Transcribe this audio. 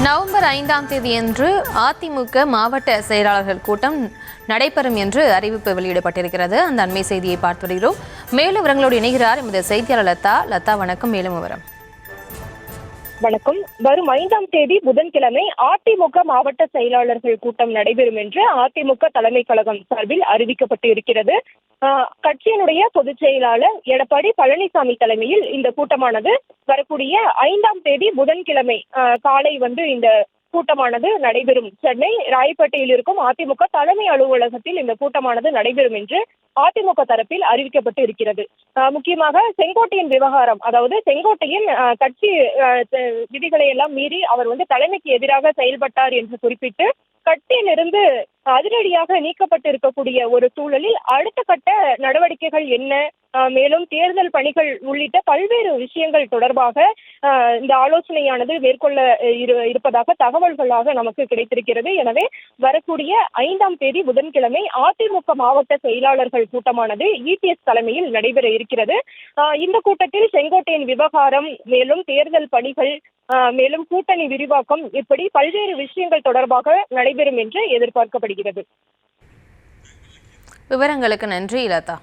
November 5ஆம் தேதியன்று அதிமுக மாவட்ட செயலாளர்கள் கூட்டம் நடைபெறும் என்று அறிவிப்பு வெளியிடப்பட்டிருக்கிறது. அந்த அண்மை செய்தியை பார்த்து வருகிறோம். மேலும் விவரங்களோடு இணைகிறார் எமது செய்தியாளர் லதா. லதா, வணக்கம். மேலும் விவரம். வணக்கம். வரும் 5ஆம் தேதி புதன்கிழமை அதிமுக மாவட்ட செயலாளர்கள் கூட்டம் நடைபெறும் என்று அதிமுக தலைமை கழகம் சார்பில் அறிவிக்கப்பட்டு இருக்கிறது. கட்சியினுடைய பொதுச் செயலாளர் எடப்பாடி பழனிசாமி தலைமையில் இந்த கூட்டமானது வரக்கூடிய 5ஆம் தேதி புதன்கிழமை காலை இந்த கூட்டமானது நடைபெறும். சென்னை ராயப்பேட்டையில் இருக்கும் அதிமுக தலைமை அலுவலகத்தில் இந்த கூட்டமானது நடைபெறும் என்று அதிமுக தரப்பில் அறிவிக்கப்பட்டு இருக்கிறது. முக்கியமாக செங்கோட்டையின் விவகாரம், அதாவது செங்கோட்டையின் கட்சி விதிகளை எல்லாம் மீறி அவர் தலைமைக்கு எதிராக செயல்பட்டார் என்று குறிப்பிட்டு கட்சியிலிருந்து அதிரடியாக நீக்கப்பட்டு இருக்கக்கூடிய ஒரு சூழலில் அடுத்த கட்ட நடவடிக்கைகள் என்ன, மேலும் தேர்தல் பணிகள் உள்ளிட்ட பல்வேறு விஷயங்கள் தொடர்பாக இந்த ஆலோசனையானது மேற்கொள்ள இருப்பதாக தகவல்களாக நமக்கு கிடைத்திருக்கிறது. எனவே வரக்கூடிய 5ஆம் தேதி புதன்கிழமை அதிமுக மாவட்ட செயலாளர்கள் கூட்டமானது இபிஎஸ் தலைமையில் நடைபெற இருக்கிறது. இந்த கூட்டத்தில் செங்கோட்டையின் விவகாரம், மேலும் தேர்தல் பணிகள், மேலும் கூட்டணி விரிவாக்கம், இப்படி பல்வேறு விஷயங்கள் தொடர்பாக நடைபெறும் என்று எதிர்பார்க்கப்படுகிறது. விவரங்களுக்கு நன்றி லதா.